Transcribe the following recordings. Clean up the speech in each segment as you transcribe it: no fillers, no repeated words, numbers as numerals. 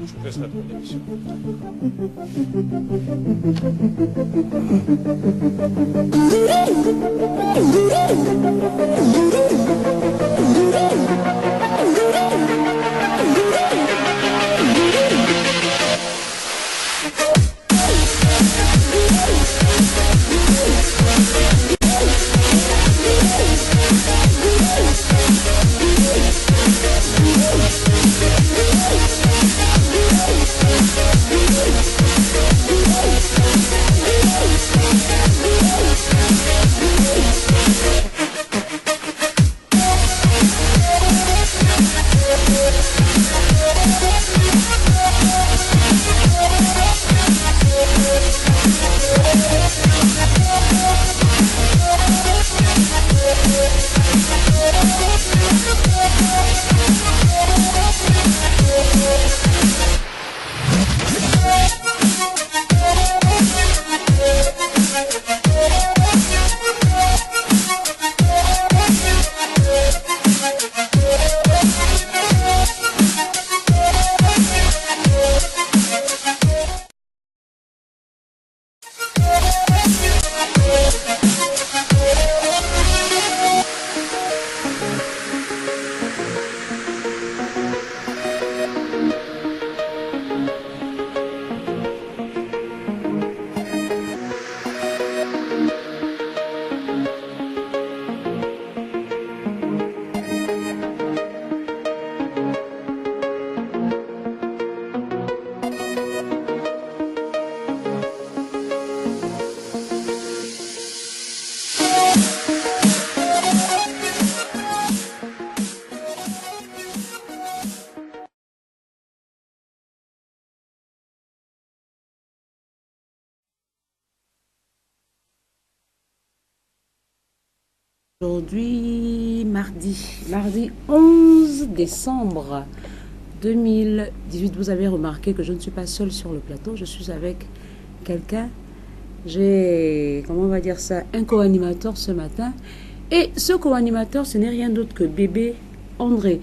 Je laisse la émission. Aujourd'hui, mardi 11 décembre 2018, vous avez remarqué que je ne suis pas seule sur le plateau, je suis avec quelqu'un. J'ai, comment on va dire ça, un co-animateur ce matin. Et ce co-animateur, ce n'est rien d'autre que bébé André.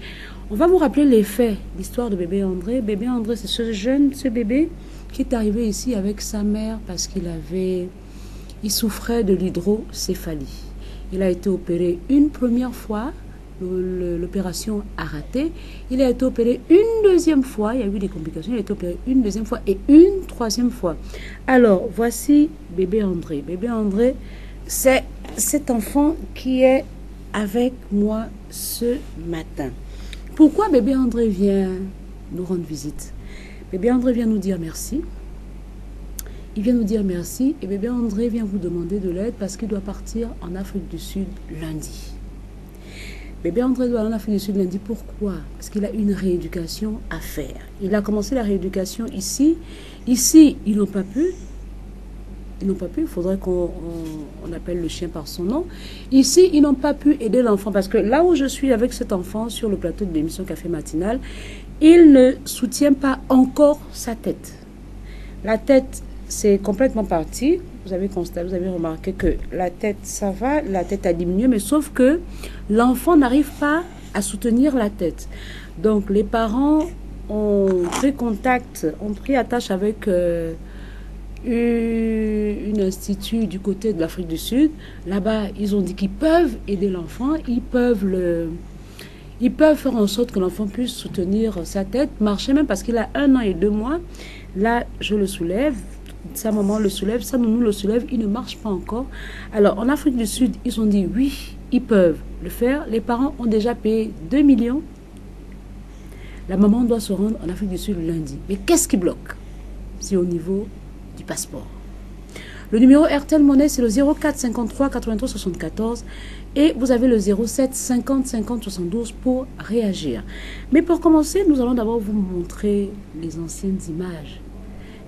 On va vous rappeler les faits, l'histoire de bébé André. Bébé André, c'est ce bébé qui est arrivé ici avec sa mère parce il souffrait de l'hydrocéphalie. Il a été opéré une première fois, l'opération a raté. Il a été opéré une deuxième fois, il y a eu des complications, il a été opéré une deuxième fois et une troisième fois. Alors, voici bébé André. Bébé André, c'est cet enfant qui est avec moi ce matin. Pourquoi bébé André vient nous rendre visite? Bébé André vient nous dire merci. Il vient nous dire merci et bébé André vient vous demander de l'aide parce qu'il doit partir en Afrique du Sud lundi. Bébé André doit aller en Afrique du Sud lundi. Pourquoi? Parce qu'il a une rééducation à faire. Il a commencé la rééducation ici. Ici, ils n'ont pas pu. Il faudrait qu'on appelle le chien par son nom. Ici, ils n'ont pas pu aider l'enfant parce que là où je suis avec cet enfant sur le plateau de l'émission Café Matinal, il ne soutient pas encore sa tête. La tête, c'est complètement parti. Vous avez constaté, vous avez remarqué que la tête, ça va, la tête a diminué, mais sauf que l'enfant n'arrive pas à soutenir la tête. Donc, les parents ont pris contact, ont pris attache avec un institut du côté de l'Afrique du Sud. Là-bas, ils ont dit qu'ils peuvent aider l'enfant, ils peuvent faire en sorte que l'enfant puisse soutenir sa tête, marcher même parce qu'il a 1 an et 2 mois. Là, je le soulève. Sa maman le soulève, sa nounou le soulève, il ne marche pas encore. Alors, en Afrique du Sud, ils ont dit oui, ils peuvent le faire. Les parents ont déjà payé 2 millions. La maman doit se rendre en Afrique du Sud lundi. Mais qu'est-ce qui bloque? C'est au niveau du passeport. Le numéro RTL Monnaie, c'est le 04 53 83 74 et vous avez le 07 50 50 72 pour réagir. Mais pour commencer, nous allons d'abord vous montrer les anciennes images.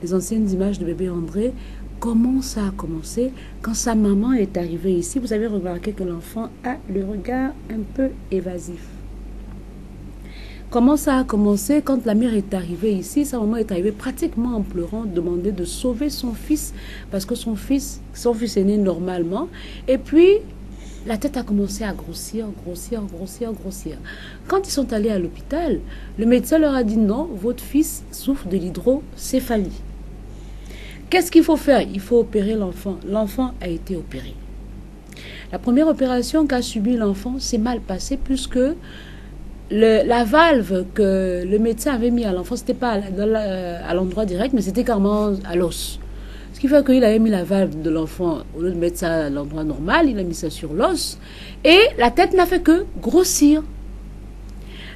Les anciennes images de bébé André, comment ça a commencé quand sa maman est arrivée ici. Vous avez remarqué que l'enfant a le regard un peu évasif. Comment ça a commencé quand la mère est arrivée ici? Sa maman est arrivée pratiquement en pleurant, demander de sauver son fils parce que son fils est né normalement. Et puis, la tête a commencé à grossir, grossir, grossir, grossir. Quand ils sont allés à l'hôpital, le médecin leur a dit non, votre fils souffre de l'hydrocéphalie. Qu'est-ce qu'il faut faire? Il faut opérer l'enfant. L'enfant a été opéré. La première opération qu'a subi l'enfant s'est mal passée puisque la valve que le médecin avait mis à l'enfant, c'était pas à l'endroit direct, mais c'était carrément à l'os. Ce qui fait qu'il avait mis la valve de l'enfant, au lieu de mettre ça à l'endroit normal, il a mis ça sur l'os. Et la tête n'a fait que grossir.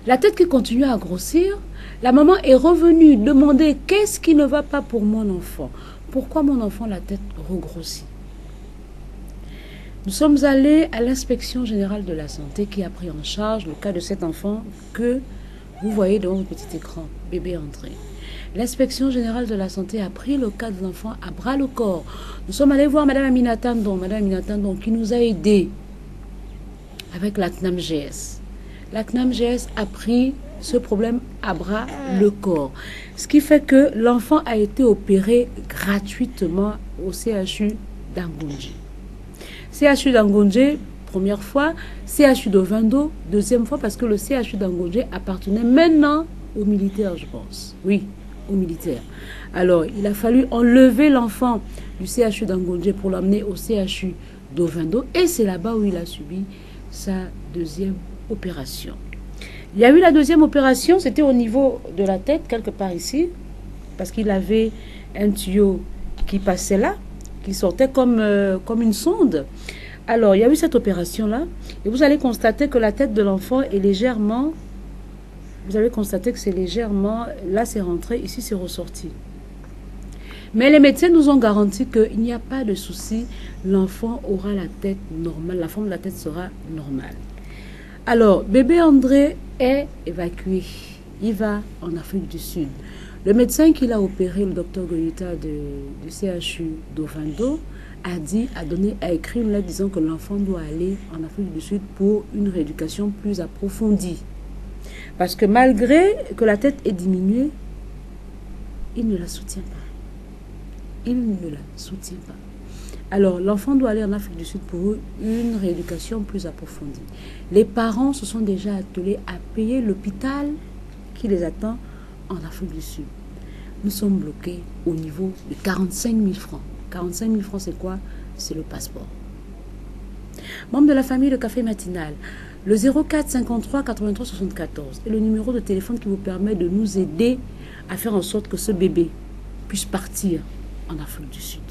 La tête qui continue à grossir, la maman est revenue demander qu'est-ce qui ne va pas pour mon enfant. Pourquoi mon enfant, la tête regrossit? Nous sommes allés à l'inspection générale de la santé qui a pris en charge le cas de cet enfant que vous voyez devant votre petit écran, bébé André. L'inspection générale de la santé a pris le cas de l'enfant à bras le corps. Nous sommes allés voir Madame Aminata Ndong, qui nous a aidés avec la CNAMGS. La CNAMGS a pris ce problème à bras le corps. Ce qui fait que l'enfant a été opéré gratuitement au CHU d'Angoundji. CHU d'Angoundji, première fois, CHU d'Ovendo, deuxième fois, parce que le CHU d'Angoundji appartenait maintenant aux militaires, je pense. Oui, aux militaires. Alors, il a fallu enlever l'enfant du CHU d'Angoundji pour l'amener au CHU d'Ovendo, et c'est là-bas où il a subi sa deuxième opération. Il y a eu la deuxième opération, c'était au niveau de la tête, quelque part ici, parce qu'il avait un tuyau qui passait là, qui sortait comme une sonde. Alors, il y a eu cette opération-là, et vous allez constater que la tête de l'enfant est légèrement... Vous avez constaté que c'est légèrement... Là, c'est rentré, ici, c'est ressorti. Mais les médecins nous ont garanti qu'il n'y a pas de souci. L'enfant aura la tête normale, la forme de la tête sera normale. Alors, bébé André est évacué. Il va en Afrique du Sud. Le médecin qui l'a opéré, le docteur Goyuta du CHU d'Ovendo, a écrit une lettre disant que l'enfant doit aller en Afrique du Sud pour une rééducation plus approfondie. Parce que malgré que la tête est diminuée, il ne la soutient pas. Il ne la soutient pas. Alors, l'enfant doit aller en Afrique du Sud pour une rééducation plus approfondie. Les parents se sont déjà attelés à payer l'hôpital qui les attend en Afrique du Sud. Nous sommes bloqués au niveau de 45 000 francs. 45 000 francs, c'est quoi? C'est le passeport. Membre de la famille de Café Matinal, le 04 53 83 74 est le numéro de téléphone qui vous permet de nous aider à faire en sorte que ce bébé puisse partir en Afrique du Sud.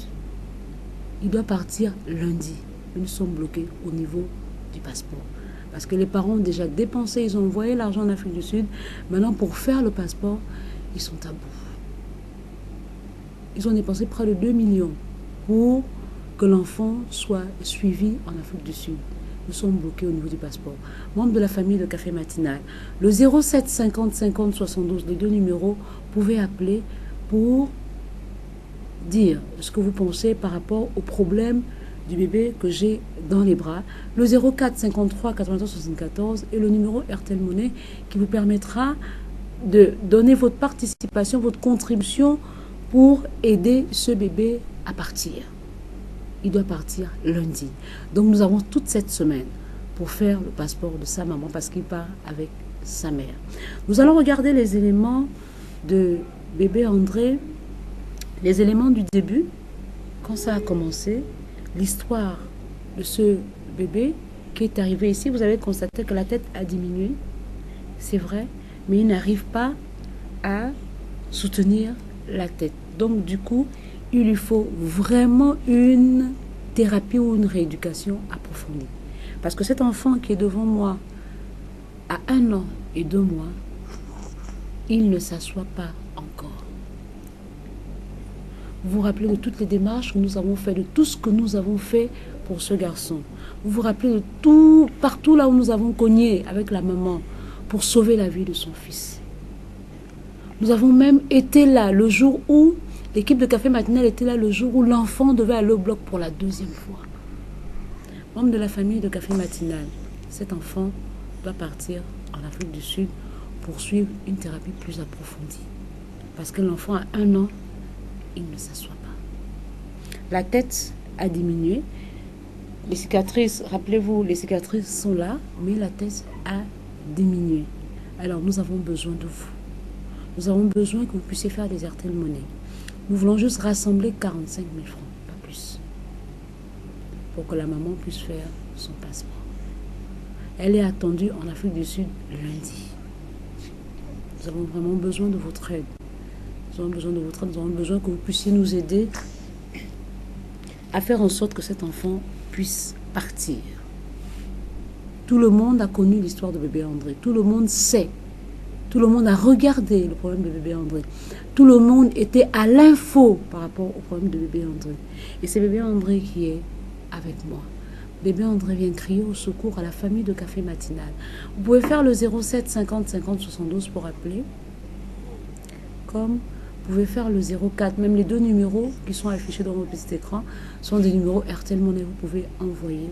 Il doit partir lundi. Nous sommes bloqués au niveau du passeport. Parce que les parents ont déjà dépensé, ils ont envoyé l'argent en Afrique du Sud. Maintenant, pour faire le passeport, ils sont à bout. Ils ont dépensé près de 2 millions pour que l'enfant soit suivi en Afrique du Sud. Nous sommes bloqués au niveau du passeport. Membre de la famille de Café Matinal, le 07 50 50 72, les deux numéros, vous pouvez appeler pour dire ce que vous pensez par rapport au problème du bébé que j'ai dans les bras. Le 04 53 83 74 est le numéro RTL Monnaie qui vous permettra de donner votre participation, votre contribution pour aider ce bébé à partir. Il doit partir lundi. Donc nous avons toute cette semaine pour faire le passeport de sa maman parce qu'il part avec sa mère. Nous allons regarder les éléments de bébé André, les éléments du début, quand ça a commencé, l'histoire de ce bébé qui est arrivé ici. Vous avez constaté que la tête a diminué, c'est vrai, mais il n'arrive pas à soutenir la tête. Donc du coup, il lui faut vraiment une thérapie ou une rééducation approfondie. Parce que cet enfant qui est devant moi à 1 an et 2 mois, il ne s'assoit pas encore. Vous vous rappelez de toutes les démarches que nous avons faites, de tout ce que nous avons fait pour ce garçon. Vous vous rappelez de tout, partout là où nous avons cogné avec la maman pour sauver la vie de son fils. Nous avons même été là le jour où l'équipe de Café Matinal était là le jour où l'enfant devait aller au bloc pour la 2e fois. Membre de la famille de Café Matinal, cet enfant doit partir en Afrique du Sud pour suivre une thérapie plus approfondie. Parce que l'enfant a 1 an, il ne s'assoit pas. La tête a diminué. Les cicatrices, rappelez-vous, les cicatrices sont là, mais la tête a diminué. Alors nous avons besoin de vous. Nous avons besoin que vous puissiez faire des Airtel Money. Nous voulons juste rassembler 45 000 francs, pas plus, pour que la maman puisse faire son passeport. Elle est attendue en Afrique du Sud lundi. Nous avons vraiment besoin de votre aide. Nous avons besoin de votre aide. Nous avons besoin que vous puissiez nous aider à faire en sorte que cet enfant puisse partir. Tout le monde a connu l'histoire de bébé André. Tout le monde sait. Tout le monde a regardé le problème de bébé André. Tout le monde était à l'info par rapport au problème de bébé André. Et c'est bébé André qui est avec moi. Bébé André vient crier au secours à la famille de Café Matinal. Vous pouvez faire le 07 50 50 72 pour appeler. Comme vous pouvez faire le 04. Même les deux numéros qui sont affichés dans votre petit écran sont des numéros Airtel Money. Vous pouvez envoyer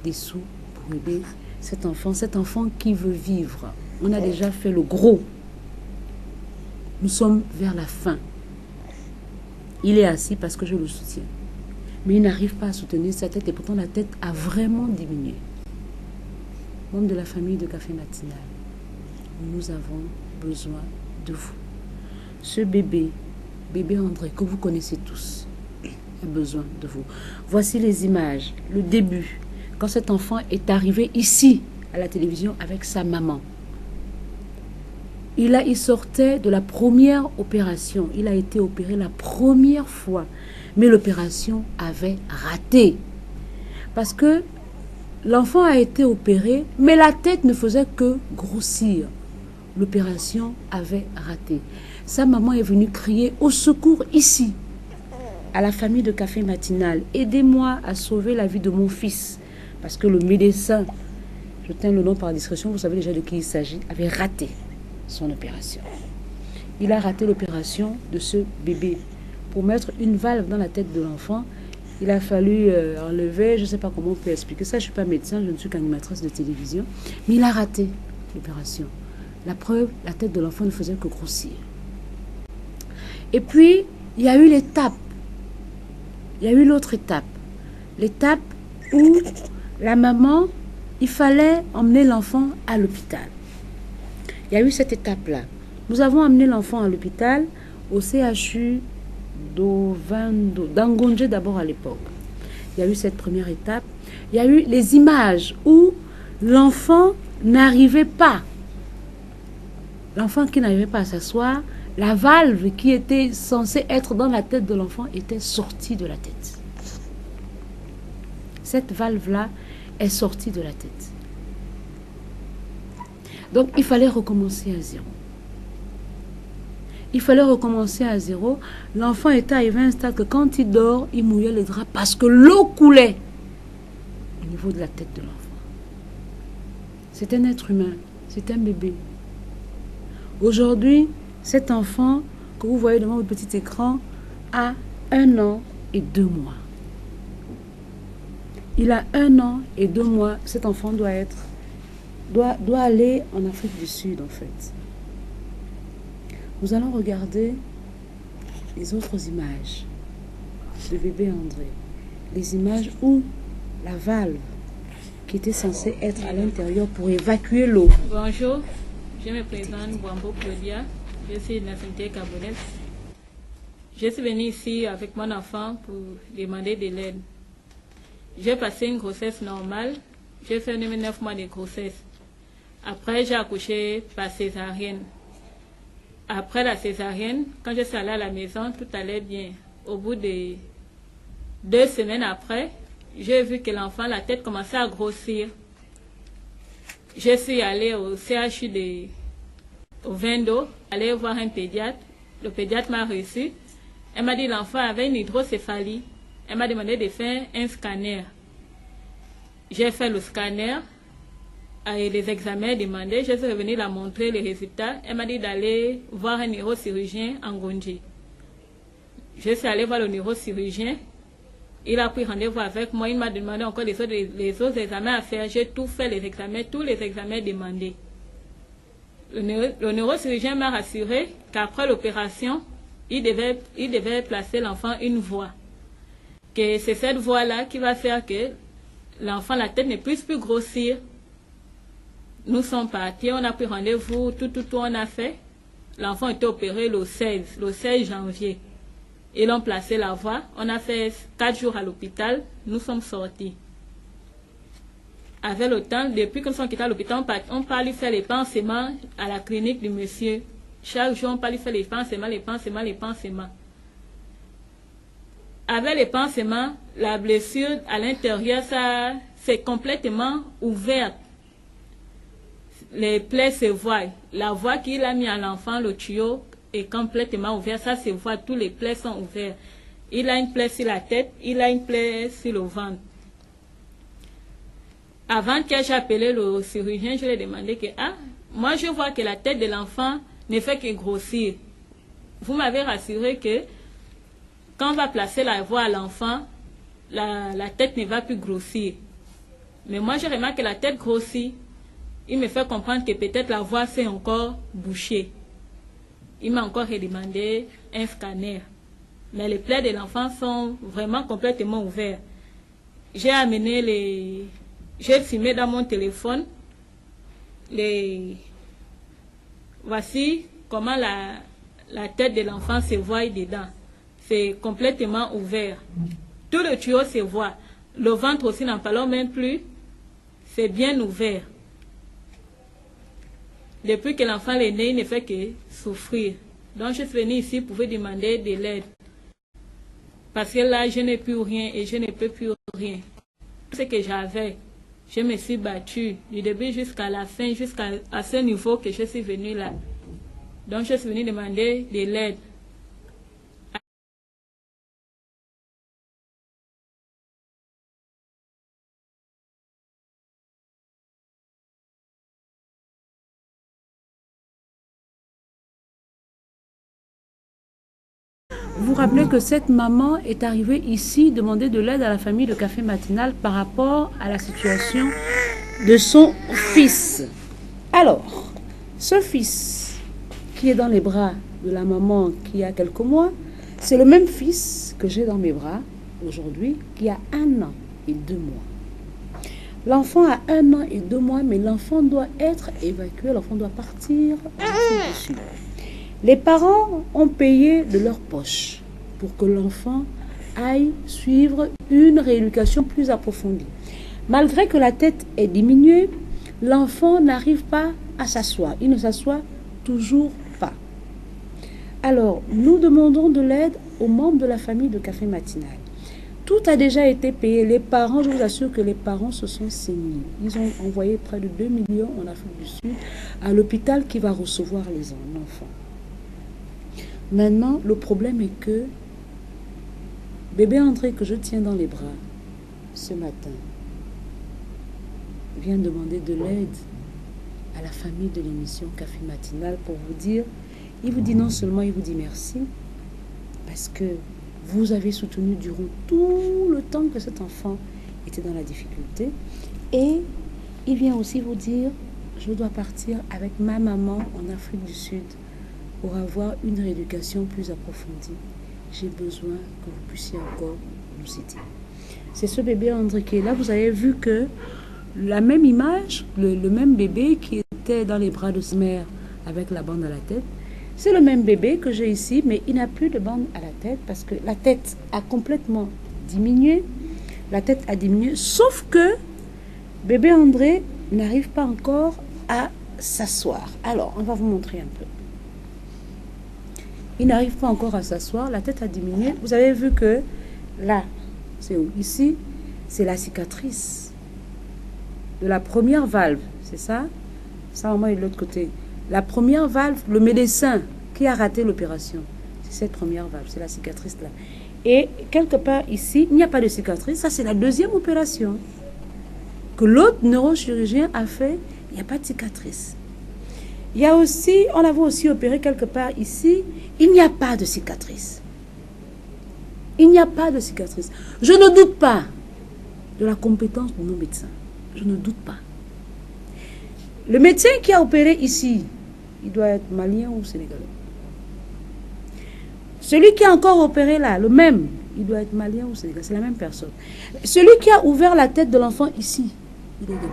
des sous pour aider cet enfant qui veut vivre. On a déjà fait le gros. Nous sommes vers la fin. Il est assis parce que je le soutiens. Mais il n'arrive pas à soutenir sa tête et pourtant la tête a vraiment diminué. Membre de la famille de Café Matinal, nous avons besoin de vous. Ce bébé André, que vous connaissez tous, a besoin de vous. Voici les images, le début, quand cet enfant est arrivé ici, à la télévision, avec sa maman. Il sortait de la première opération. Il a été opéré la première fois. Mais l'opération avait raté. Parce que l'enfant a été opéré, mais la tête ne faisait que grossir. L'opération avait raté. Sa maman est venue crier au secours ici, à la famille de Café Matinal. Aidez-moi à sauver la vie de mon fils. Parce que le médecin, je tiens le nom par discrétion, vous savez déjà de qui il s'agit, avait raté son opération. Il a raté l'opération de ce bébé. Pour mettre une valve dans la tête de l'enfant, il a fallu enlever, je ne sais pas comment on peut expliquer ça, je ne suis pas médecin, je ne suis qu'animatrice de télévision, mais il a raté l'opération. La preuve, la tête de l'enfant ne faisait que grossir. Et puis, il y a eu l'étape. Il y a eu l'autre étape. L'étape où la maman, il fallait emmener l'enfant à l'hôpital. Il y a eu cette étape-là. Nous avons amené l'enfant à l'hôpital, au CHU d'Angondje d'abord à l'époque. Il y a eu cette première étape. Il y a eu les images où l'enfant n'arrivait pas. L'enfant qui n'arrivait pas à s'asseoir, la valve qui était censée être dans la tête de l'enfant était sortie de la tête. Cette valve-là est sortie de la tête. Donc, il fallait recommencer à zéro. Il fallait recommencer à zéro. L'enfant était arrivé à un stade que quand il dort, il mouillait les draps parce que l'eau coulait au niveau de la tête de l'enfant. C'est un être humain, c'est un bébé. Aujourd'hui, cet enfant que vous voyez devant votre petit écran a 1 an et 2 mois. Il a 1 an et 2 mois. Cet enfant doit aller en Afrique du Sud, en fait. Nous allons regarder les autres images de bébé André. Les images où la valve qui était censée être à l'intérieur pour évacuer l'eau. Bonjour, je me présente Bouambo Claudia, je suis une infirmière gabonaise. Je suis venue ici avec mon enfant pour demander de l'aide. J'ai passé une grossesse normale, j'ai fait 9 mois de grossesse. Après, j'ai accouché par césarienne. Après la césarienne, quand je suis allée à la maison, tout allait bien. Au bout de 2 semaines après, j'ai vu que l'enfant, la tête commençait à grossir. Je suis allée au CHU au Vendo, aller voir un pédiatre. Le pédiatre m'a reçu. Elle m'a dit que l'enfant avait une hydrocéphalie. Elle m'a demandé de faire un scanner. J'ai fait le scanner. Et les examens demandés, je suis revenue la montrer les résultats. Elle m'a dit d'aller voir un neurochirurgien en Ngondji. Je suis allée voir le neurochirurgien. Il a pris rendez-vous avec moi. Il m'a demandé encore les autres examens à faire. J'ai tout fait, tous les examens demandés. Le neurochirurgien m'a rassuré qu'après l'opération, il devait placer l'enfant une voie. Que c'est cette voie-là qui va faire que l'enfant, la tête ne puisse plus grossir. Nous sommes partis, on a pris rendez-vous, tout on a fait. L'enfant était opéré le 16 janvier. Ils ont placé la voie. On a fait 4 jours à l'hôpital. Nous sommes sortis. Avec le temps, depuis que nous sommes quittés à l'hôpital, on part lui faire les pansements à la clinique du monsieur. Chaque jour, on part lui faire les pansements. Avec les pansements, la blessure à l'intérieur, ça c'est complètement ouverte. Les plaies se voient. La voie qu'il a mis à l'enfant, le tuyau, est complètement ouvert. Ça se voit, tous les plaies sont ouverts. Il a une plaie sur la tête, il a une plaie sur le ventre. Avant que j'ai appelé le chirurgien, je lui ai demandé que, moi je vois que la tête de l'enfant ne fait que grossir. Vous m'avez rassuré que quand on va placer la voie à l'enfant, la tête ne va plus grossir. Mais moi je remarque que la tête grossit. Il me fait comprendre que peut-être la voie s'est encore bouchée. Il m'a encore redemandé un scanner. Mais les plaies de l'enfant sont vraiment complètement ouvertes. J'ai filmé dans mon téléphone. Voici comment la tête de l'enfant se voit dedans. C'est complètement ouvert. Tout le tuyau se voit. Le ventre aussi, n'en parlons même plus. C'est bien ouvert. Depuis que l'enfant est né, il ne fait que souffrir. Donc je suis venue ici pour vous demander de l'aide. Parce que là, je n'ai plus rien et je ne peux plus rien. Tout ce que j'avais, je me suis battue du début jusqu'à la fin, jusqu'à ce niveau que je suis venue là. Donc je suis venue demander de l'aide. Vous rappelez que cette maman est arrivée ici demander de l'aide à la famille de Café Matinal par rapport à la situation de son fils. Alors, ce fils qui est dans les bras de la maman qui a quelques mois, c'est le même fils que j'ai dans mes bras aujourd'hui qui a 1 an et 2 mois. L'enfant a 1 an et 2 mois, mais l'enfant doit être évacué, l'enfant doit partir dessus. Les parents ont payé de leur poche pour que l'enfant aille suivre une rééducation plus approfondie. Malgré que la tête est diminuée, l'enfant n'arrive pas à s'asseoir. Il ne s'assoit toujours pas. Alors, nous demandons de l'aide aux membres de la famille de Café Matinal. Tout a déjà été payé. Les parents, je vous assure que les parents se sont saignés. Ils ont envoyé près de 2 millions en Afrique du Sud à l'hôpital qui va recevoir les enfants. Maintenant, le problème est que bébé André, que je tiens dans les bras ce matin, vient demander de l'aide à la famille de l'émission Café Matinal pour vous dire, il vous dit non seulement, il vous dit merci, parce que vous avez soutenu durant tout le temps que cet enfant était dans la difficulté, et il vient aussi vous dire, je dois partir avec ma maman en Afrique du Sud pour avoir une rééducation plus approfondie. J'ai besoin que vous puissiez encore nous aider. C'est ce bébé André qui est là. Vous avez vu que la même image, le même bébé qui était dans les bras de sa mère avec la bande à la tête, c'est le même bébé que j'ai ici, mais il n'a plus de bande à la tête parce que la tête a complètement diminué. La tête a diminué, sauf que bébé André n'arrive pas encore à s'asseoir. Alors, on va vous montrer un peu. Il n'arrive pas encore à s'asseoir, la tête a diminué. Vous avez vu que là, c'est où? Ici, c'est la cicatrice de la première valve, c'est ça? Ça, au moins, est de l'autre côté. La première valve, le médecin qui a raté l'opération, c'est cette première valve, c'est la cicatrice là. Et quelque part ici, il n'y a pas de cicatrice. Ça, c'est la deuxième opération que l'autre neurochirurgien a fait. Il n'y a pas de cicatrice. Il y a aussi, on avait aussi opéré quelque part ici, il n'y a pas de cicatrice. Il n'y a pas de cicatrice. Je ne doute pas de la compétence de nos médecins. Je ne doute pas. Le médecin qui a opéré ici, il doit être malien ou sénégalais. Celui qui a encore opéré là, le même, il doit être malien ou sénégalais. C'est la même personne. Celui qui a ouvert la tête de l'enfant ici, il est gabonais.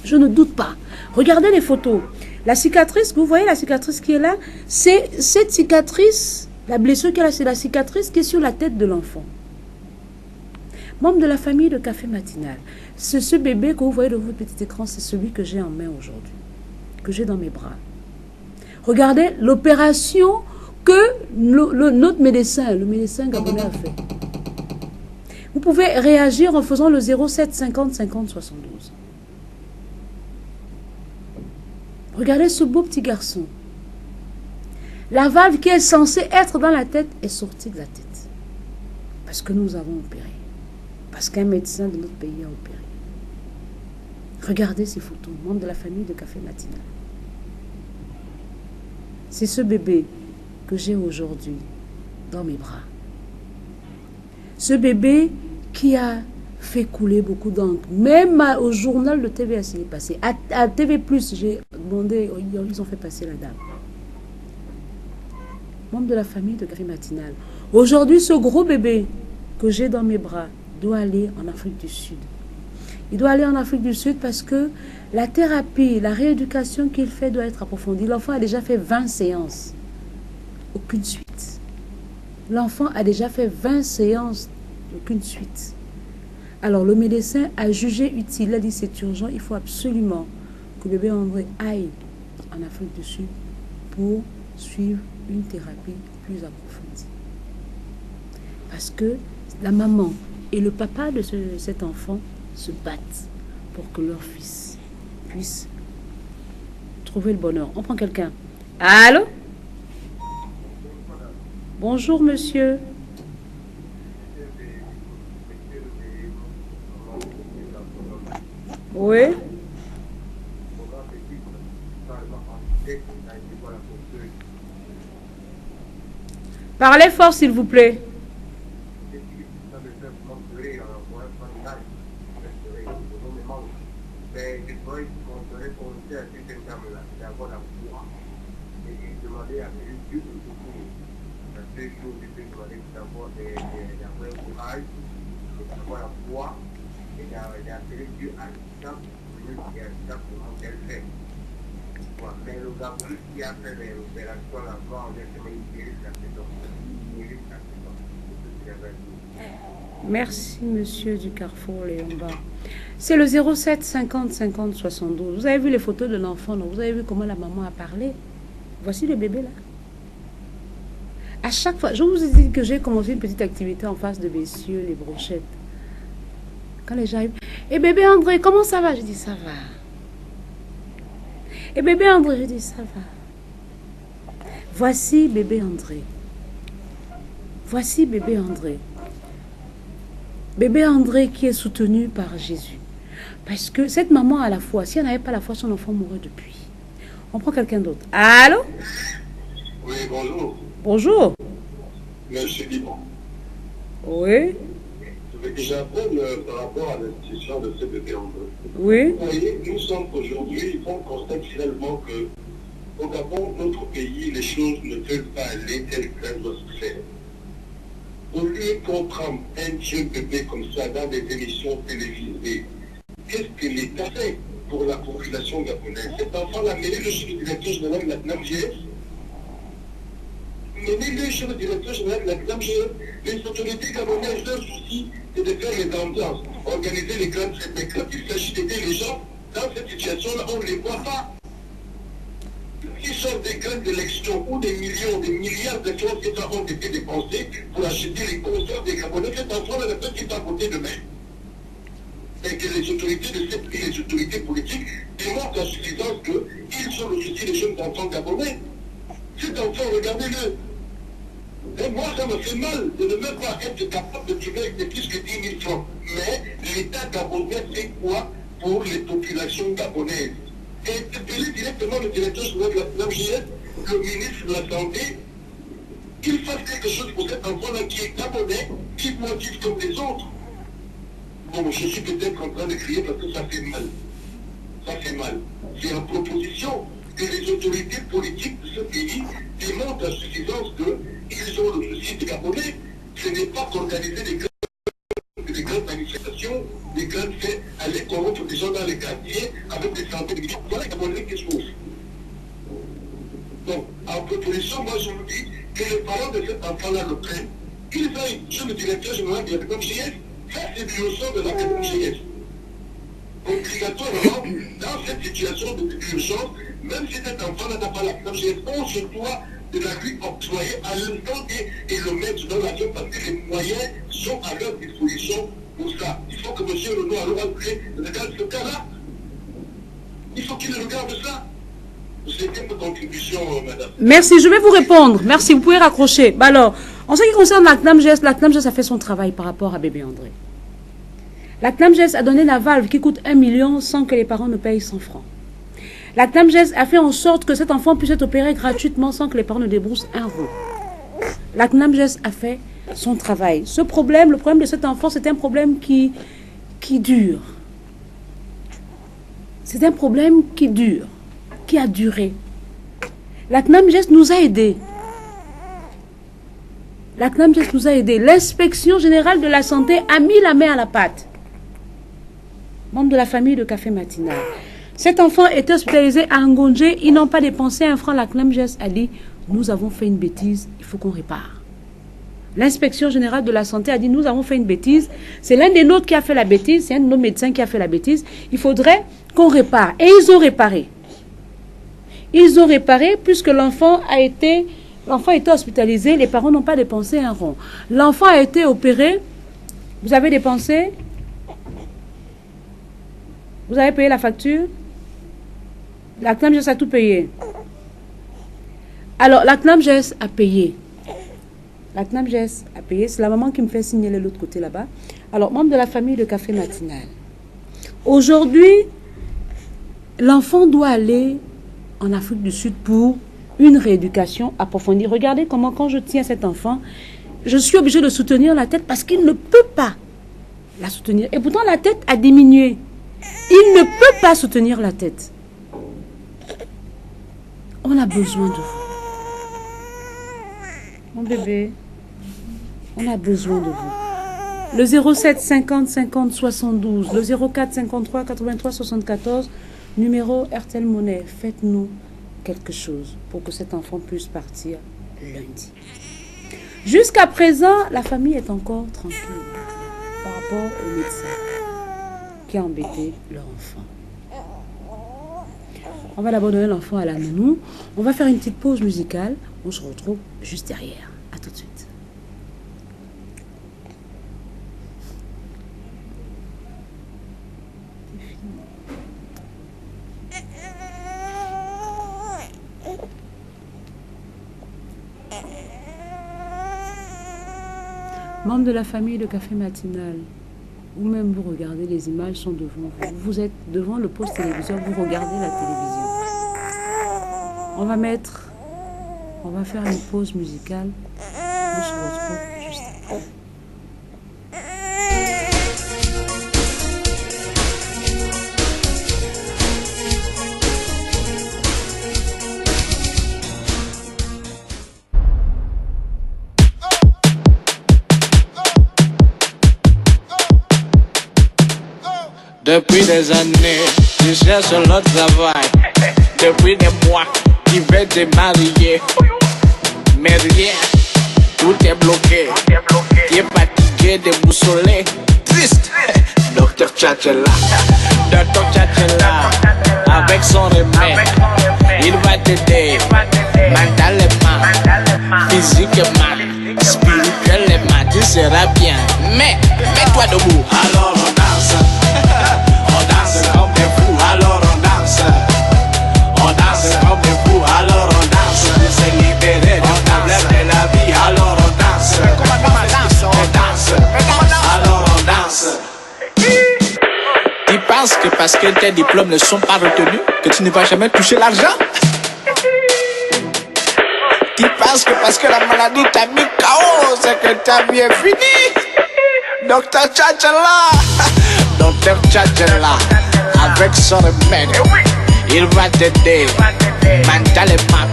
Je ne doute pas. Regardez les photos. La cicatrice, vous voyez la cicatrice qui est là, c'est cette cicatrice, la blessure qu'elle a, c'est la cicatrice qui est sur la tête de l'enfant. Membre de la famille de Café Matinal. Ce bébé que vous voyez de votre petit écran, c'est celui que j'ai en main aujourd'hui, que j'ai dans mes bras. Regardez l'opération que notre médecin, le médecin gabonais a fait. Vous pouvez réagir en faisant le 07 50 50 72. Regardez ce beau petit garçon. La valve qui est censée être dans la tête est sortie de la tête. Parce que nous avons opéré. Parce qu'un médecin de notre pays a opéré. Regardez ces photos, membres de la famille de Café Matinal. C'est ce bébé que j'ai aujourd'hui dans mes bras. Ce bébé qui a fait couler beaucoup d'encre. Même au journal de TVS, il est passé. À TV+, j'ai demandé, ils ont fait passer la dame. Membre de la famille de Café Matinal. Aujourd'hui, ce gros bébé que j'ai dans mes bras doit aller en Afrique du Sud. Il doit aller en Afrique du Sud parce que la thérapie, la rééducation qu'il fait doit être approfondie. L'enfant a déjà fait 20 séances. Aucune suite. L'enfant a déjà fait 20 séances. Aucune suite. Alors le médecin a jugé utile. Il a dit c'est urgent. Il faut absolument que le bébé André aille en Afrique du Sud pour suivre une thérapie plus approfondie. Parce que la maman et le papa de cet enfant se battent pour que leur fils puisse trouver le bonheur. On prend quelqu'un. Allô? Bonjour, monsieur. Oui. Parlez fort, s'il vous plaît. Merci, monsieur du Carrefour Léomba. C'est le 07 50 50 72. Vous avez vu les photos de l'enfant, non? Vous avez vu comment la maman a parlé? Voici le bébé là. À chaque fois, je vous ai dit que j'ai commencé une petite activité en face de messieurs, les brochettes. Quand les gens arrivent, et bébé André, comment ça va? Je dis ça va. Et bébé André, je dis ça va. Voici bébé André. Voici bébé André. Bébé André qui est soutenu par Jésus. Parce que cette maman a la foi. Si elle n'avait pas la foi, son enfant mourrait depuis. On prend quelqu'un d'autre. Allô? Oui, bonjour. Bonjour. Monsieur Liban. Oui. J'appelle par rapport à l'institution de ce bébé André. Oui. Vous voyez, nous sommes aujourd'hui, on constate finalement que au Gabon, notre pays, les choses ne peuvent pas aller telles qu'elles doivent se faire. Au lieu qu'on prenne un jeune bébé comme ça dans des émissions télévisées, qu'est-ce que l'État fait pour la population gabonaise? Cet enfant-là, menez-le chez le directeur général de la CNAMGF. Menez-le chez le directeur général de la CNAMGF. Les autorités gabonaises, leur souci, c'est de faire les ambiances, organiser les grandes fêtes. Mais quand il s'agit d'aider les gens, dans cette situation-là, on ne les voit pas. Qui sont des grandes élections où des millions, des milliards de francs CFA ont été dépensés pour acheter les concerts des Gabonais, cet enfant-là ne peut pas voter demain. Et que les autorités de cette pays, les autorités politiques, démontrent à suffisance qu'ils ont le souci des jeunes enfants gabonais. Cet enfant, regardez-le. Et moi, ça me fait mal de ne même pas être capable de trouver avec plus que 10 000 francs. Mais l'État gabonais fait quoi pour les populations gabonaises? Et interpeller directement le directeur général de la CNAMGF, le ministre de la Santé, qu'il fasse quelque chose pour cet enfant-là qui est gabonais, qui doit vivre comme les autres. Bon, je suis peut-être en train de crier parce que ça fait mal. Ça fait mal. C'est en proposition que les autorités politiques de ce pays démontrent à suffisance qu'ils ont le souci des Gabonais. Ce n'est organiser des grandes manifestations, des grandes fêtes, aller corrompre des gens dans les quartiers avec des centaines de milliers. Voilà les Gabonais qui souffrent. Donc, en proposition, moi je vous dis que les parents de cet enfant-là le prennent, qu'ils aillent sur le directeur général de la GS, faire des violations de la GS. Obligatoirement, dans cette situation d'urgence, même si cet enfant n'a pas la GS, on se doit de la lui octroyer à l'instant et le mettre dans l'avion parce que les moyens sont à leur disposition pour ça. Il faut que M. Renaud regarde ce cas-là. Il faut qu'il regarde ça. C'était une contribution, madame. Merci, je vais vous répondre. Merci, vous pouvez raccrocher. Bah alors, en ce qui concerne la CNAMGES a fait son travail par rapport à bébé André. La CNAMGES a donné la valve qui coûte 1 million sans que les parents ne payent 100 francs. La CNAMGES a fait en sorte que cet enfant puisse être opéré gratuitement sans que les parents ne déboursent un rond. La CNAMGES a fait son travail. Le problème de cet enfant, c'est un problème qui dure. C'est un problème qui dure, qui a duré. La CNAMGES nous a aidés. La CNAMGES nous a aidés. L'inspection générale de la santé a mis la main à la pâte. Membre de la famille de Café Matinal. Cet enfant était hospitalisé à Ngondje. Ils n'ont pas dépensé un franc. La CNAMGES a dit, nous avons fait une bêtise, il faut qu'on répare. L'inspection générale de la santé a dit, nous avons fait une bêtise. C'est l'un des nôtres qui a fait la bêtise. C'est un de nos médecins qui a fait la bêtise. Il faudrait qu'on répare. Et ils ont réparé. Ils ont réparé puisque l'enfant a été hospitalisé. Les parents n'ont pas dépensé un rond. L'enfant a été opéré. Vous avez dépensé? Vous avez payé la facture? La CNAMGES a tout payé. Alors, la CNAMGES a payé. La CNAMGES a payé. C'est la maman qui me fait signaler l'autre côté là-bas. Alors, membre de la famille de Café Matinal. Aujourd'hui, l'enfant doit aller en Afrique du Sud pour une rééducation approfondie. Regardez comment, quand je tiens cet enfant, je suis obligée de soutenir la tête parce qu'il ne peut pas la soutenir. Et pourtant, la tête a diminué. Il ne peut pas soutenir la tête. On a besoin de vous. Mon bébé, on a besoin de vous. Le 07 50 50 72, le 04 53 83 74, numéro RTL Monnaie. Faites-nous quelque chose pour que cet enfant puisse partir lundi. Jusqu'à présent, la famille est encore tranquille par rapport au médecin qui a embêté leur enfant. On va d'abord donner l'enfant à la nounou. On va faire une petite pause musicale. On se retrouve juste derrière. À tout de suite. Membres de la famille de Café Matinal, ou même vous regardez, les images sont devant vous. Vous êtes devant le poste téléviseur, vous regardez la télévision. On va faire une pause musicale. On se retrouve juste après. Depuis des années, je cherche le travail. Depuis des mois, je vais te marier. Mais rien, tout est bloqué. Tu es fatigué, déboussolé, triste. Docteur Tchatchela, avec son remède, il va t'aider. Mentalement, physiquement, spirituellement, tu seras bien. Mais, mets-toi debout. Alors on danse. On danse comme des fous, alors on danse. On danse comme des fous, alors on danse. Pour se libérer du problème de la vie, alors on danse. On danse, alors on danse. Tu penses que parce que tes diplômes ne sont pas retenus, que tu ne vas jamais toucher l'argent? Tu penses que parce que la maladie t'a mis KO, c'est que ta vie est finie? Docteur Tchatchela, Docteur Tchatchela, avec son remède, il va t'aider mentalement,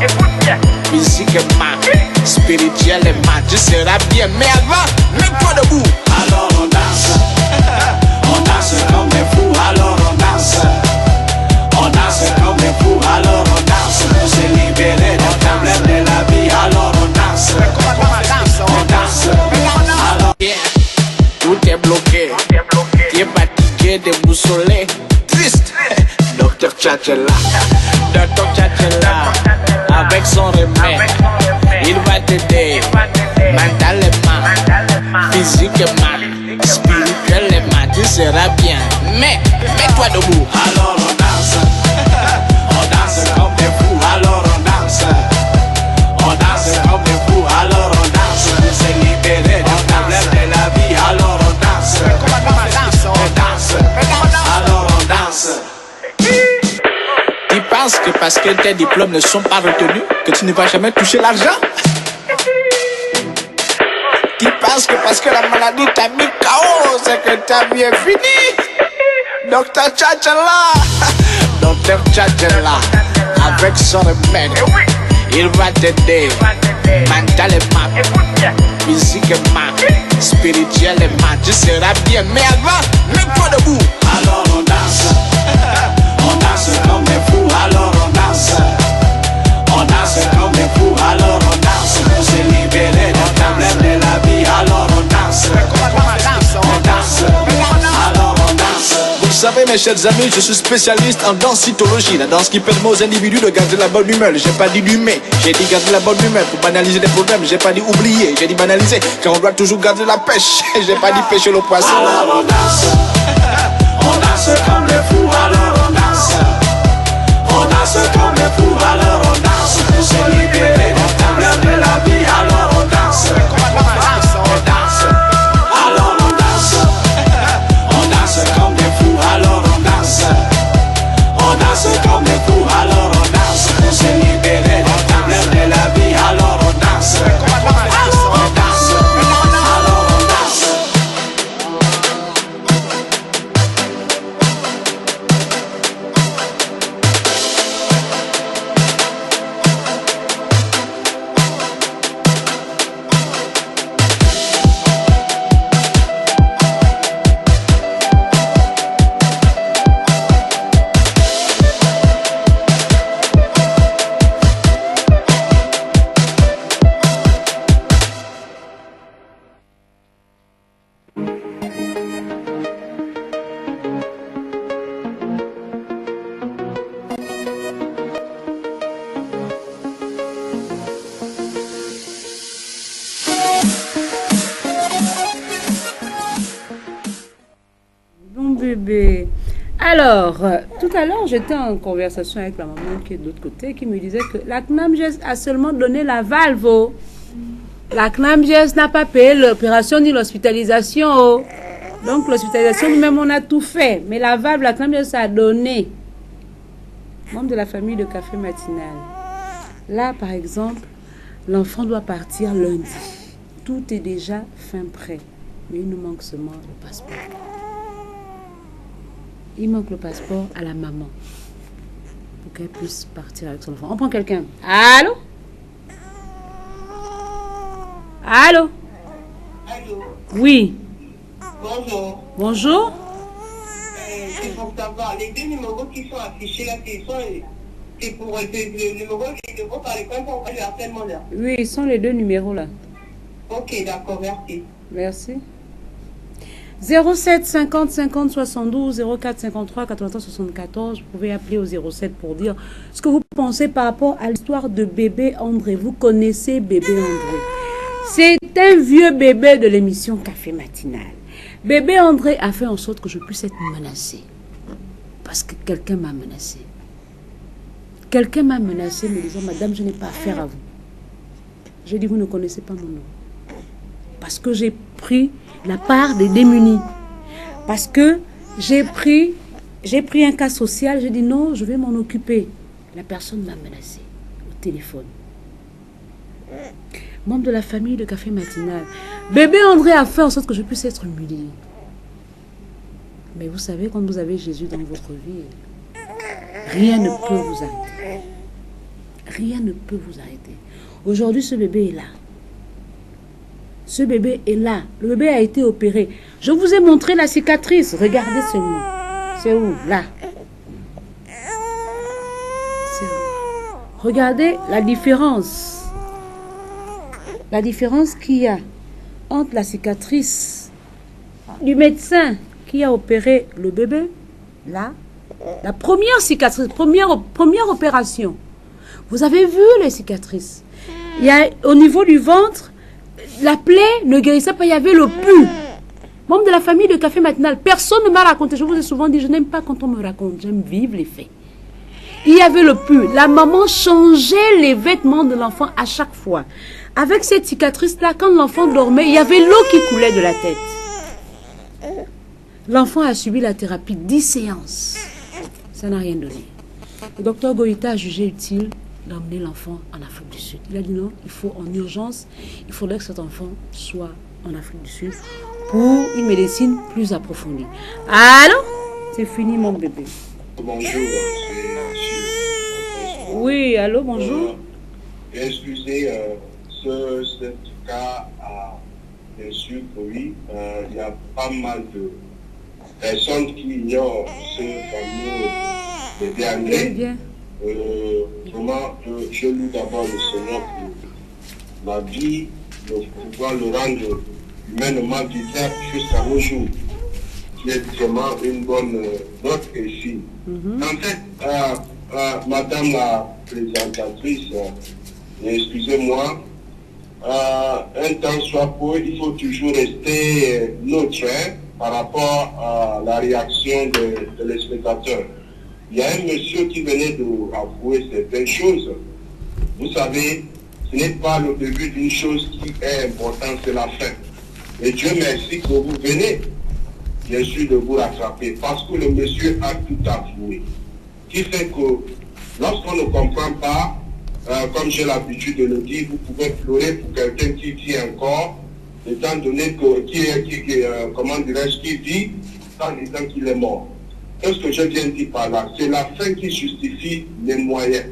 physiquement, spirituellement. spirituellement tu seras bien. Mais avant, mets-toi debout. Alors on danse, on danse comme des fous. Alors on danse, on danse comme des fous. Alors on danse pour se libérer des problèmes de la vie. Alors on danse, on danse. Alors tout est bloqué, tu es fatigué, déboussolé, triste. Docteur Tchatchela, Docteur Tchatchela, avec son remède, il va t'aider mentalement, physiquement, spirituellement, tu seras bien. Mais mets-toi debout. Alors on danse comme des fous. Alors on danse comme des fous. Alors on danse pour se libérer des problèmes de la vie. Alors on danse, alors on danse. Tu penses que parce que tes diplômes ne sont pas retenus, que tu ne vas jamais toucher l'argent? Tu penses que parce que la maladie t'a mis KO, c'est que ta vie est finie? Docteur Tchatchela, Docteur Tchatchela, avec son remède, il va t'aider mentalement, physiquement, spirituellement, tu seras bien. Mais avant, mets-toi debout. Alors on danse comme des fous. Alors on danse comme des fous. Alors on danse pour se libérer des problèmes de la vie. Alors on danse, alors on danse. Vous savez mes chers amis, je suis spécialiste en densitologie, la danse qui permet aux individus de garder la bonne humeur. J'ai pas dit d'humer, j'ai dit garder la bonne humeur pour banaliser des problèmes. J'ai pas dit oublier, j'ai dit banaliser, car on doit toujours garder la pêche. J'ai pas dit pêcher le poisson. Alors on danse comme des fous. Alors on danse comme des fous. Alors on danse pour se libérer des problèmes de la vie. Alors on danse, alors on danse comme des fous. Alors on danse comme des fous. Alors on danse pour se libérer des problèmes de la vie. Alors on danse, alors on danse. Bébé. Alors, tout à l'heure, j'étais en conversation avec la maman qui est de l'autre côté, qui me disait que la CNAMGES a seulement donné la valve. Oh. La CNAMGES n'a pas payé l'opération ni l'hospitalisation. Oh. Donc, l'hospitalisation, nous-mêmes, on a tout fait. Mais la valve, la CNAMGES a donné. Membre de la famille de Café Matinal. Là, par exemple, l'enfant doit partir lundi. Tout est déjà fin prêt. Mais il nous manque seulement le passeport. Il manque le passeport à la maman pour qu'elle puisse partir avec son enfant. On prend quelqu'un. Allô? Allô? Allô? Oui. Bonjour. Bonjour. C'est pour savoir, les deux numéros qui sont affichés là, c'est pour le numéro par lequel on va le harcèlement là. Oui, ils sont les deux numéros là. Ok, d'accord, merci. Merci. 07 50 50 72 04 53 81 74. Vous pouvez appeler au 07 pour dire ce que vous pensez par rapport à l'histoire de bébé André. Vous connaissez bébé André. C'est un vieux bébé de l'émission Café Matinal. Bébé André a fait en sorte que je puisse être menacée. Parce que quelqu'un m'a menacée. Quelqu'un m'a menacée me disant, madame, je n'ai pas affaire à vous. J'ai dit, vous ne connaissez pas mon nom. Parce que j'ai pris la part des démunis. Parce que j'ai pris un cas social, j'ai dit non, je vais m'en occuper. La personne m'a menacé au téléphone. Membre de la famille de Café Matinal. Bébé André a fait en sorte que je puisse être humiliée. Mais vous savez, quand vous avez Jésus dans votre vie, rien ne peut vous arrêter. Rien ne peut vous arrêter. Aujourd'hui, ce bébé est là. Ce bébé est là. Le bébé a été opéré. Je vous ai montré la cicatrice. Regardez seulement. C'est où? Là. Regardez la différence. La différence qu'il y a entre la cicatrice du médecin qui a opéré le bébé, là, la première cicatrice, première opération. Vous avez vu les cicatrices? Il y a au niveau du ventre, la plaie ne guérissait pas, il y avait le pus. Membre de la famille de Café Matinal, personne ne m'a raconté. Je vous ai souvent dit, je n'aime pas quand on me raconte, j'aime vivre les faits. Il y avait le pus. La maman changeait les vêtements de l'enfant à chaque fois. Avec cette cicatrice-là, quand l'enfant dormait, il y avait l'eau qui coulait de la tête. L'enfant a subi la thérapie 10 séances. Ça n'a rien donné. Le docteur Goïta a jugé utile d'emmener l'enfant en Afrique du Sud. Il a dit non, il faut en urgence, il faudrait que cet enfant soit en Afrique du Sud pour une médecine plus approfondie. Alors, c'est fini mon bébé. Bonjour, c'est monsieur. Oui, allô, bonjour. Excusez, ce cas a bien sûr que oui, il y a pas mal de personnes qui ignorent ce fameux bébé André. Bien. Vraiment, je loue d'abord le Seigneur pour la vie, de pouvoir le rendre humainement vivant jusqu'à nos jours, qui est vraiment une bonne note et fille. En fait, madame la présentatrice, excusez-moi, un temps soit peu, il faut toujours rester neutre par rapport à la réaction de les spectateurs. Il y a un monsieur qui venait d'avouer certaines choses. Vous savez, ce n'est pas le début d'une chose qui est importante, c'est la fin. Et Dieu merci que vous venez, bien sûr, de vous rattraper, parce que le monsieur a tout avoué. Qui fait que lorsqu'on ne comprend pas, comme j'ai l'habitude de le dire, vous pouvez pleurer pour quelqu'un qui vit encore, étant donné que, qui vit, en étant qu'il est mort. Qu'est-ce que je viens de dire par là? C'est la fin qui justifie les moyens.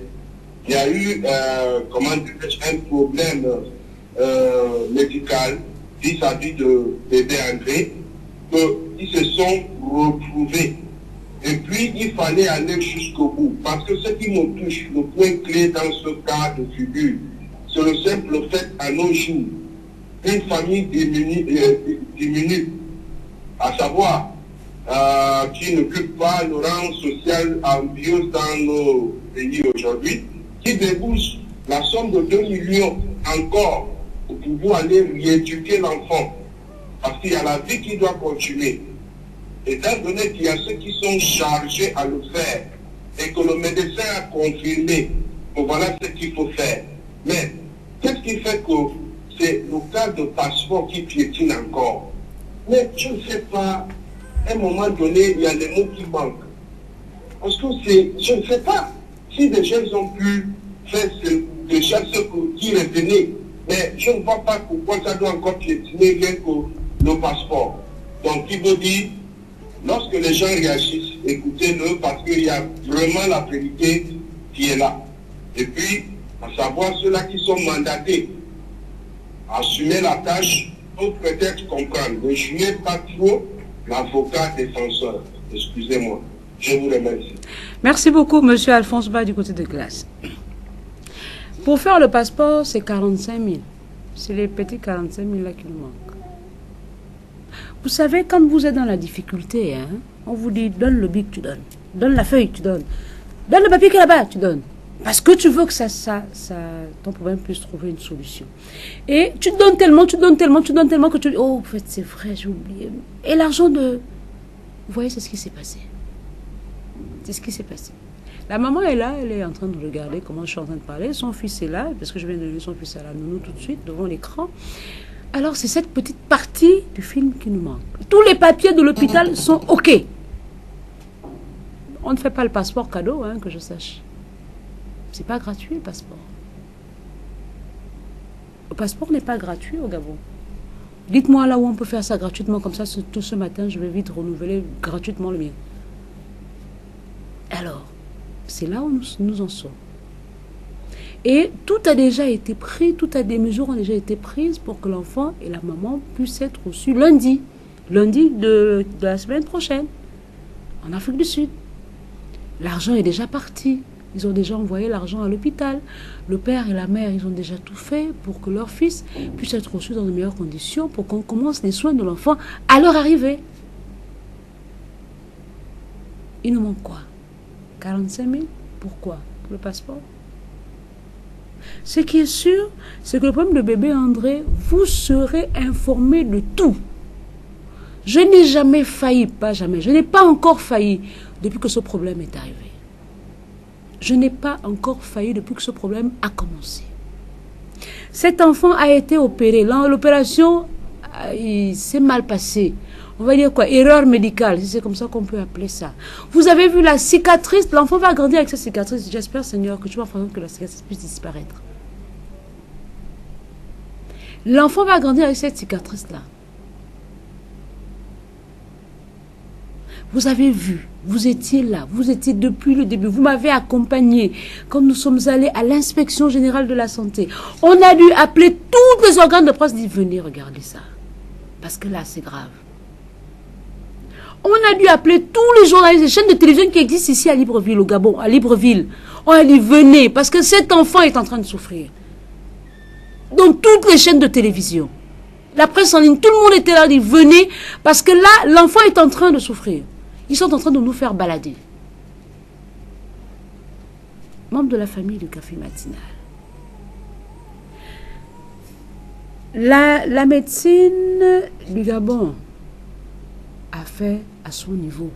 Il y a eu, un problème médical vis-à-vis de bébé André, qu'ils se sont retrouvés. Et puis, il fallait aller jusqu'au bout. Parce que ce qui me touche, le point clé dans ce cas de figure, c'est le simple fait à nos jours, une famille diminue, à savoir, qui n'occupe pas le rang social ambiance dans nos pays aujourd'hui, qui débouche la somme de 2 millions encore pour pouvoir aller rééduquer l'enfant. Parce qu'il y a la vie qui doit continuer. Étant donné qu'il y a ceux qui sont chargés à le faire et que le médecin a confirmé que voilà ce qu'il faut faire. Mais qu'est-ce qui fait que c'est le cas de passeport qui piétine encore? Mais je ne sais pas. À un moment donné, il y a des mots qui manquent. Parce que je ne sais pas si des jeunes ont pu faire déjà ce qui retenait. Mais je ne vois pas pourquoi ça doit encore piétiner rien que le passeport. Donc, il veut dire, lorsque les gens réagissent, écoutez-le parce qu'il y a vraiment la vérité qui est là. Et puis, à savoir ceux-là qui sont mandatés à assumer la tâche, peuvent peut-être comprendre. Ne jouez pas trop l'avocat défenseur. Excusez-moi. Je vous remercie. Merci beaucoup, monsieur Alphonse Ba, du côté de Glace. Pour faire le passeport, c'est 45 000. C'est les petits 45 000 là qui nous manquent. Vous savez, quand vous êtes dans la difficulté, hein, on vous dit, donne le bic, tu donnes. Donne la feuille, tu donnes. Donne le papier qui est là-bas, tu donnes. Parce que tu veux que ton problème puisse trouver une solution. Et tu donnes tellement que tu dis, oh, en fait, c'est vrai, j'ai oublié. Et l'argent de... Vous voyez, c'est ce qui s'est passé. C'est ce qui s'est passé. La maman est là, elle est en train de regarder comment je suis en train de parler. Son fils est là, parce que je viens de donner son fils à la nounou tout de suite, devant l'écran. Alors, c'est cette petite partie du film qui nous manque. Tous les papiers de l'hôpital sont OK. On ne fait pas le passeport cadeau, hein, que je sache. C'est pas gratuit, le passeport. Le passeport n'est pas gratuit au Gabon. Dites-moi là où on peut faire ça gratuitement, comme ça, tout ce matin, je vais vite renouveler gratuitement le mien. Alors, c'est là où nous en sommes. Et tout a déjà été pris, des mesures ont déjà été prises pour que l'enfant et la maman puissent être reçus lundi de la semaine prochaine, en Afrique du Sud. L'argent est déjà parti. Ils ont déjà envoyé l'argent à l'hôpital. Le père et la mère, ils ont déjà tout fait pour que leur fils puisse être reçu dans de meilleures conditions pour qu'on commence les soins de l'enfant à leur arrivée. Il nous manque quoi? 45 000? Pourquoi? Pour le passeport? Ce qui est sûr, c'est que le problème de bébé André, vous serez informé de tout. Je n'ai jamais failli, pas jamais, je n'ai pas encore failli depuis que ce problème est arrivé. Je n'ai pas encore failli depuis que ce problème a commencé. Cet enfant a été opéré. L'opération s'est mal passée. On va dire quoi? Erreur médicale, si c'est comme ça qu'on peut appeler ça. Vous avez vu la cicatrice, l'enfant va grandir avec cette cicatrice. J'espère, Seigneur, que tu vas faire que la cicatrice puisse disparaître. L'enfant va grandir avec cette cicatrice-là. Vous avez vu, vous étiez là, vous étiez depuis le début, vous m'avez accompagné quand nous sommes allés à l'inspection générale de la santé. On a dû appeler tous les organes de presse et dire venez regarder ça. Parce que là, c'est grave. On a dû appeler tous les journalistes, les chaînes de télévision qui existent ici à Libreville, au Gabon, à Libreville. On a dit venez, parce que cet enfant est en train de souffrir. Donc toutes les chaînes de télévision, la presse en ligne, tout le monde était là, dit venez, parce que là, l'enfant est en train de souffrir. Ils sont en train de nous faire balader. Membres de la famille du café matinal. La médecine du Gabon a fait à son niveau.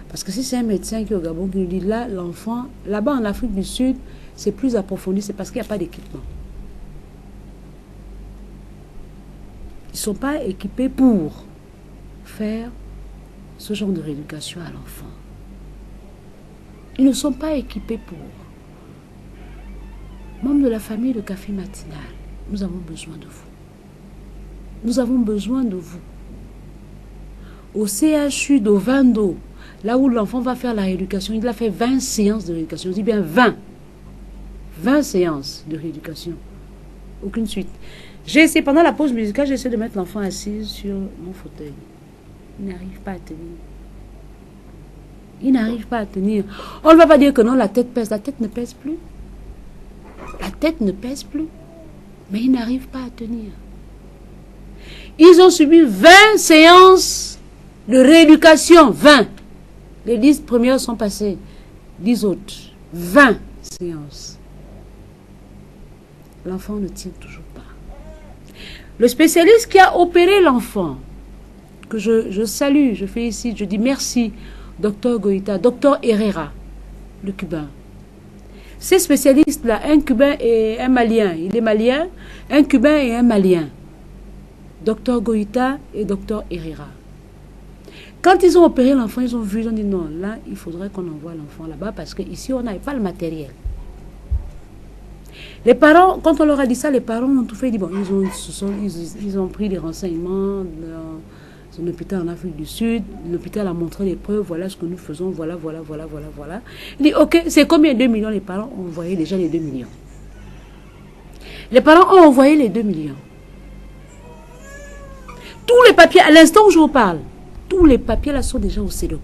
Parce que si c'est un médecin qui est au Gabon qui nous dit là, l'enfant, là-bas en Afrique du Sud, c'est plus approfondi, c'est parce qu'il n'y a pas d'équipement. Ils ne sont pas équipés pour faire ce genre de rééducation à l'enfant. Ils ne sont pas équipés pour. Membres de la famille de café matinal, nous avons besoin de vous. Nous avons besoin de vous. Au CHU de Vando, là où l'enfant va faire la rééducation, il a fait 20 séances de rééducation. Je dis bien 20. 20 séances de rééducation. Aucune suite. J'ai essayé, pendant la pause musicale, j'ai essayé de mettre l'enfant assis sur mon fauteuil. Il n'arrive pas à tenir. Il n'arrive pas à tenir. On ne va pas dire que non, la tête pèse. La tête ne pèse plus. La tête ne pèse plus. Mais il n'arrive pas à tenir. Ils ont subi 20 séances de rééducation. 20. Les 10 premières sont passées. 10 autres. 20 séances. L'enfant ne tient toujours pas. Le spécialiste qui a opéré l'enfant, que je salue, je félicite, je dis merci, docteur Goïta, docteur Herrera, le Cubain. Ces spécialistes-là, un Cubain et un Malien, il est malien, un Cubain et un Malien, docteur Goïta et docteur Herrera. Quand ils ont opéré l'enfant, ils ont vu, ils ont dit non, là, il faudrait qu'on envoie l'enfant là-bas parce qu'ici, on n'avait pas le matériel. Les parents, quand on leur a dit ça, les parents ont tout fait. Ils, dit, bon, ils ont pris des renseignements dans un hôpital en Afrique du Sud. L'hôpital a montré les preuves. Voilà ce que nous faisons. Voilà. Il dit, ok, c'est combien? 2 millions. Les parents ont envoyé déjà les 2 millions. Les parents ont envoyé les 2 millions. Tous les papiers, à l'instant où je vous parle, tous les papiers là sont déjà au CEDOC.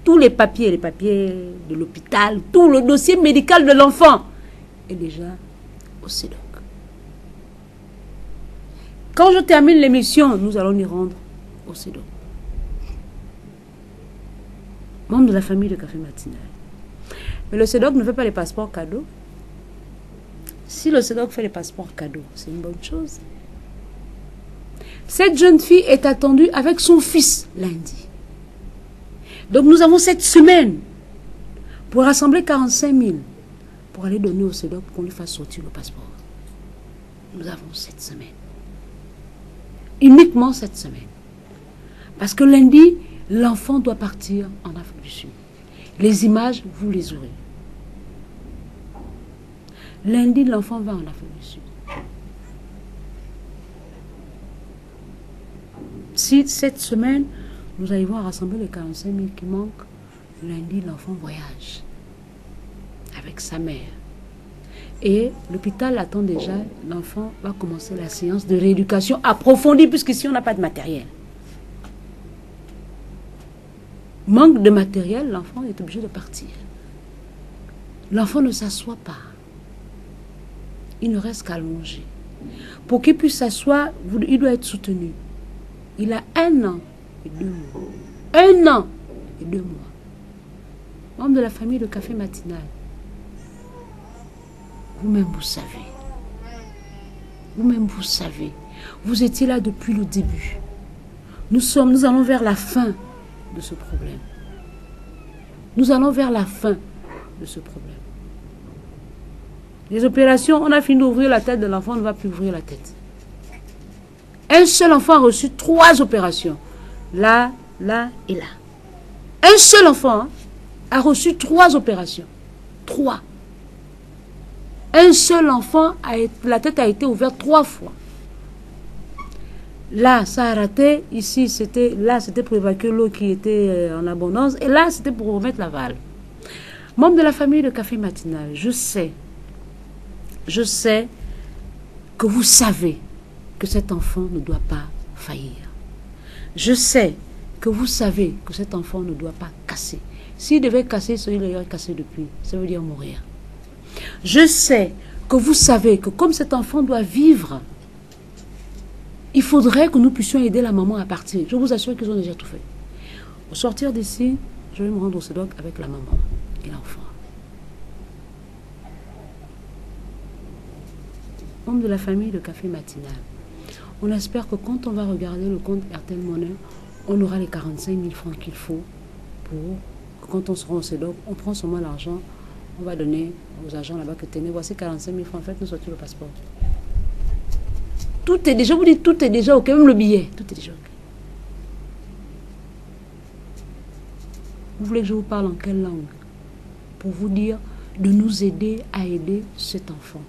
Tous les papiers de l'hôpital, tout le dossier médical de l'enfant est déjà au CEDOC. Quand je termine l'émission, nous allons y rendre au CEDOC. Membre de la famille de café matinal. Mais le CEDOC ne fait pas les passeports cadeaux. Si le CEDOC fait les passeports cadeaux, c'est une bonne chose. Cette jeune fille est attendue avec son fils lundi. Donc nous avons cette semaine pour rassembler 45 000 pour aller donner au CEDOC pour qu'on lui fasse sortir le passeport. Nous avons cette semaine. Uniquement cette semaine. Parce que lundi, l'enfant doit partir en Afrique du Sud. Les images, vous les aurez. Lundi, l'enfant va en Afrique du Sud. Si cette semaine, nous arrivons à rassembler les 45 000 qui manquent, lundi, l'enfant voyage avec sa mère. Et l'hôpital attend déjà, l'enfant va commencer la séance de rééducation approfondie, puisqu'ici on n'a pas de matériel. Manque de matériel, l'enfant est obligé de partir. L'enfant ne s'assoit pas. Il ne reste qu'allongé. Pour qu'il puisse s'asseoir, il doit être soutenu. Il a 1 an et 2 mois. 1 an et 2 mois. Membre de la famille de Café Matinal. Vous-même, vous savez. Vous-même, vous savez. Vous étiez là depuis le début. Nous allons vers la fin de ce problème. Nous allons vers la fin de ce problème. Les opérations, on a fini d'ouvrir la tête de l'enfant, on ne va plus ouvrir la tête. Un seul enfant a reçu 3 opérations. Là, là et là. Un seul enfant a reçu 3 opérations. 3. Un seul enfant, la tête a été ouverte 3 fois. Là, ça a raté. Ici, c'était pour évacuer l'eau qui était en abondance. Et là, c'était pour remettre la valve. Membre de la famille de Café Matinal, je sais que vous savez que cet enfant ne doit pas faillir. Je sais que vous savez que cet enfant ne doit pas casser. S'il devait casser, il aurait cassé depuis. Ça veut dire mourir. Je sais que vous savez que comme cet enfant doit vivre, il faudrait que nous puissions aider la maman à partir. Je vous assure qu'ils ont déjà tout fait. Au sortir d'ici, je vais me rendre au SEDOC avec la maman et l'enfant. Membre de la famille de Café Matinal, on espère que quand on va regarder le compte RTL Monnaie, on aura les 45 000 francs qu'il faut pour que quand on sera au SEDOC, on prend seulement l'argent, on va donner aux agents là-bas que tenez, voici 45 000 francs, faites-nous sortir le passeport. Tout est déjà, je vous dis, tout est déjà ok, même le billet, tout est déjà ok. Vous voulez que je vous parle en quelle langue? Pour vous dire de nous aider à aider cet enfant.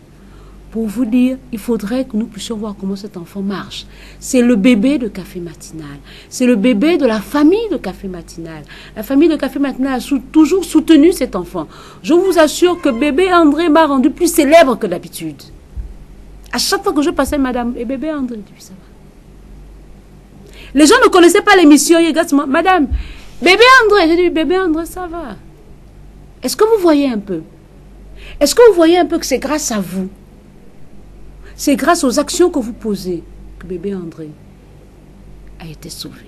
Pour vous dire, il faudrait que nous puissions voir comment cet enfant marche. C'est le bébé de Café Matinal. C'est le bébé de la famille de Café Matinal. La famille de Café Matinal a toujours soutenu cet enfant. Je vous assure que bébé André m'a rendu plus célèbre que d'habitude. À chaque fois que je passais, madame, et bébé André, depuis ça va. Les gens ne connaissaient pas l'émission. Ils regardent moi, madame, bébé André. J'ai dit, bébé André, ça va. Est-ce que vous voyez un peu? Est-ce que vous voyez un peu que c'est grâce à vous? C'est grâce aux actions que vous posez que bébé André a été sauvé.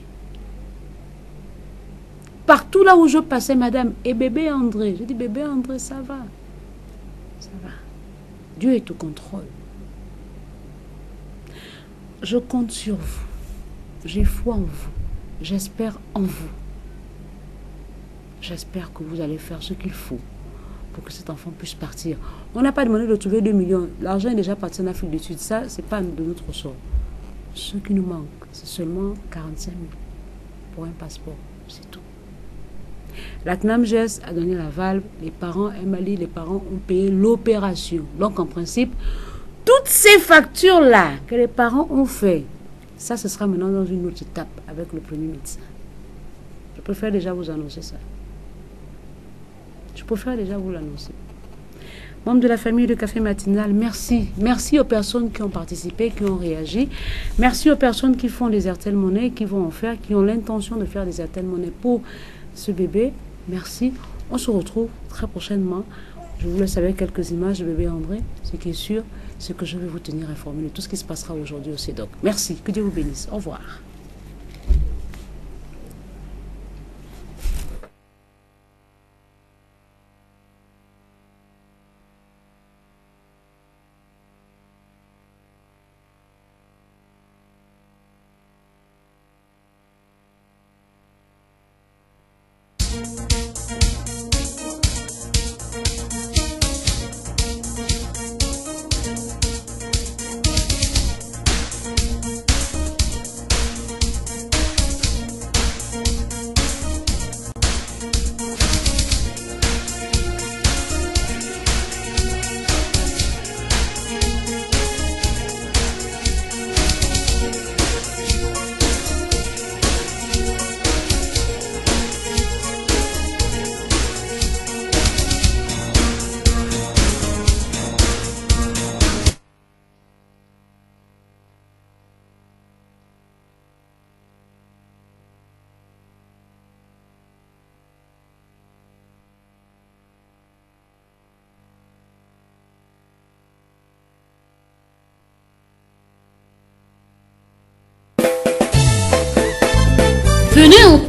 Partout là où je passais, madame, et bébé André, je dis, bébé André, ça va. Ça va. Dieu est au contrôle. Je compte sur vous. J'ai foi en vous. J'espère en vous. J'espère que vous allez faire ce qu'il faut pour que cet enfant puisse partir. On n'a pas demandé de trouver 2 millions. L'argent est déjà parti en Afrique du Sud. Ça, ce n'est pas de notre sort. Ce qui nous manque, c'est seulement 45 000 pour un passeport. C'est tout. La CNAMGES a donné la valve. Les parents, Emily, les parents ont payé l'opération. Donc, en principe, toutes ces factures-là que les parents ont fait, ça, ce sera maintenant dans une autre étape avec le premier médecin. Je préfère déjà vous annoncer ça. Je préfère déjà vous l'annoncer. Membres de la famille de Café Matinal, merci. Merci aux personnes qui ont participé, qui ont réagi. Merci aux personnes qui font des RTL Monnaie, qui vont en faire, qui ont l'intention de faire des RTL Monnaie pour ce bébé. Merci. On se retrouve très prochainement. Je vous laisse avec quelques images de bébé André. Ce qui est sûr, c'est que je vais vous tenir informé de tout ce qui se passera aujourd'hui au SEDOC. Merci. Que Dieu vous bénisse. Au revoir.